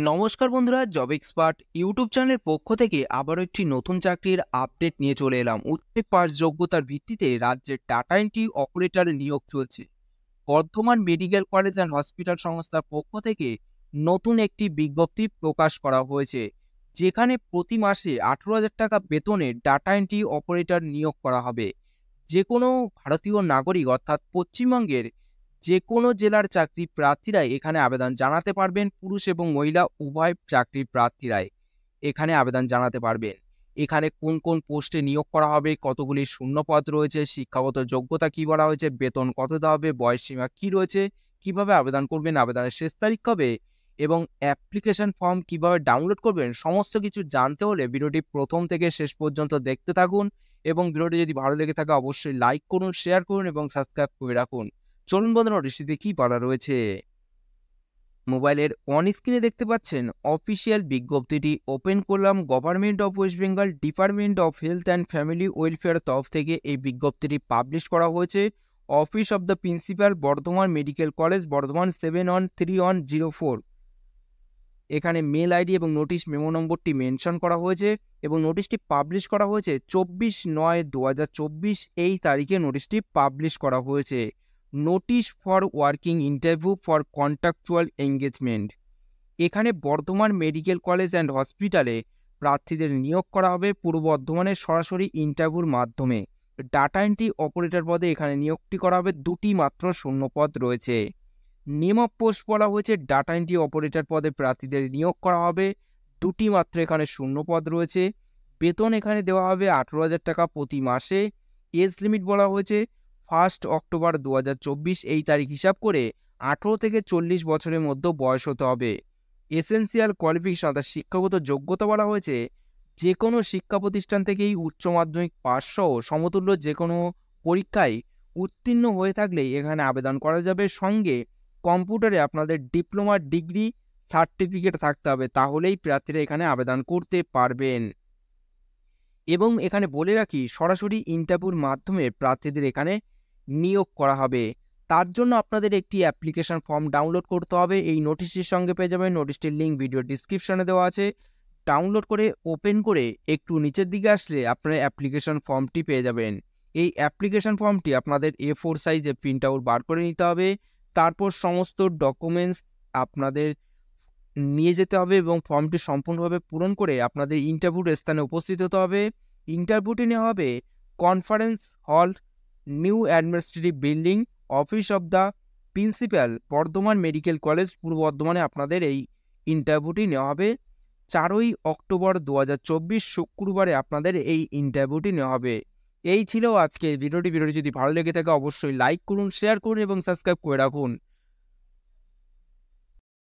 নমস্কার বন্ধুরা, job expert YouTube চ্যানেলের পক্ষ থেকে আবারও একটি নতুন চাকরির আপডেট নিয়ে চলে এলাম। উচ্চ পাস যোগ্যতার ভিত্তিতে রাজ্যের ডাটা এন্ট্রি অপারেটর নিয়োগ চলছে। Bardhaman medical college and hospital সংস্থার পক্ষ থেকে নতুন একটি বিজ্ঞপ্তি প্রকাশ করা হয়েছে, যেখানে প্রতি মাসে 18,000 টাকা বেতনে ডাটা এন্ট্রি অপারেটর নিয়োগ করা হবে। যে কোনো ভারতীয় নাগরিক অর্থাৎ পশ্চিমবঙ্গের যে কোনো জেলার চাকরি প্রার্থীরাই এখানে আবেদন জানাতে পারবেন। পুরুষ এবং মহিলা উভয় চাকরির প্রার্থীরাই এখানে আবেদন জানাতে পারবেন। এখানে কোন কোন পোস্টে নিয়োগ করা হবে, কতগুলি শূন্যপদ রয়েছে, শিক্ষাগত যোগ্যতা কি বলা হয়েছে, বেতন কত দেওয়া হবে, বয়সসীমা কি রয়েছে, কিভাবে আবেদন করবেন, আবেদনের শেষ তারিখ কবে এবং অ্যাপ্লিকেশন ফর্ম কিভাবে ডাউনলোড করবেন, সমস্ত কিছু জানতে হলে ভিডিওটি প্রথম থেকে শেষ পর্যন্ত দেখতে থাকুন। এবং ভিডিওটি যদি ভালো লেগে থাকে অবশ্যই লাইক করুন, শেয়ার করুন এবং সাবস্ক্রাইব করে রাখুন। চলুন বন্ধুরা, নোটিশটিতে কি পড়া রয়েছে। মোবাইলের অন স্ক্রিনে দেখতে পাচ্ছেন অফিসিয়াল বিজ্ঞপ্তিটি ওপেন করলাম। Government of West Bengal department of health and family welfare তরফ থেকে এই বিজ্ঞপ্তিটি পাবলিশ করা হয়েছে। Office of the principal, Bardhaman medical college, Bardhaman 713104। এখানে মেল আইডি এবং নোটিশ মেমো নম্বরটি মেনশন করা হয়েছে এবং নোটিশটি পাবলিশ করা হয়েছে 24/9/2024 এই তারিখে নোটিশটি পাবলিশ করা হয়েছে। Notice for working interview for contractual engagement. এখানে বর্ধমান মেডিকেল কলেজ অ্যান্ড হসপিটালে প্রার্থীদের নিয়োগ করা হবে পূর্ব বর্ধমানের সরাসরি ইন্টারভিউর মাধ্যমে। ডাটা এন্ট্রি অপারেটর পদে এখানে নিয়োগটি করা হবে, দুটি মাত্র শূন্যপদ রয়েছে। নেম অফ পোস্ট বলা হয়েছে ডাটা এন্ট্রি অপারেটর পদে প্রার্থীদের নিয়োগ করা হবে, দুটি মাত্র এখানে শূন্যপদ রয়েছে। বেতন এখানে দেওয়া হবে 18,000 টাকা প্রতি মাসে। এজ লিমিট বলা হয়েছে 1 অক্টোবর 2024 এই তারিখ হিসাব করে 18 থেকে 40 বছরের মধ্যে বয়স হতে হবে। এসেন্সিয়াল কোয়ালিফিকেশন অর্থাৎ শিক্ষাগত যোগ্যতা বলা হয়েছে যে কোনো শিক্ষা প্রতিষ্ঠান থেকেই উচ্চ মাধ্যমিক পাস সহ সমতুল্য যে কোনো পরীক্ষায় উত্তীর্ণ হয়ে থাকলেই এখানে আবেদন করা যাবে। সঙ্গে কম্পিউটারে আপনাদের ডিপ্লোমা ডিগ্রি সার্টিফিকেট থাকতে হবে, তাহলেই প্রার্থীরা এখানে আবেদন করতে পারবেন। এবং এখানে বলে রাখি, সরাসরি ইন্টারভিউর মাধ্যমে প্রার্থীদের এখানে নিয়োগ করা হবে। তার জন্য আপনাদের একটি অ্যাপ্লিকেশন ফর্ম ডাউনলোড করতে হবে। এই নোটিশটির সঙ্গে পেয়ে যাবেন। নোটিশটির লিঙ্ক ভিডিও ডিসক্রিপশনে দেওয়া আছে। ডাউনলোড করে ওপেন করে একটু নিচের দিকে আসলে আপনারা অ্যাপ্লিকেশন ফর্মটি পেয়ে যাবেন। এই অ্যাপ্লিকেশন ফর্মটি আপনাদের A4 সাইজে প্রিন্ট আউট বার করে নিতে হবে। তারপর সমস্ত ডকুমেন্টস আপনাদের নিয়ে যেতে হবে এবং ফর্মটি সম্পূর্ণভাবে পূরণ করে আপনাদের ইন্টারভিউর স্থানে উপস্থিত হতে হবে। ইন্টারভিউটি নেওয়া হবে conference hall, new administrative building, office of the principal, Bardhaman medical college, পূর্ব বর্ধমানে আপনাদের এই ইন্টারভিউটি নেওয়া হবে। 4 অক্টোবর 2024 শুক্রবারে আপনাদের এই ইন্টারভিউটি নেওয়া হবে। এই ছিল আজকে ভিডিওটি যদি ভালো লেগে থাকে অবশ্যই লাইক করুন, শেয়ার করুন এবং সাবস্ক্রাইব করে রাখুন।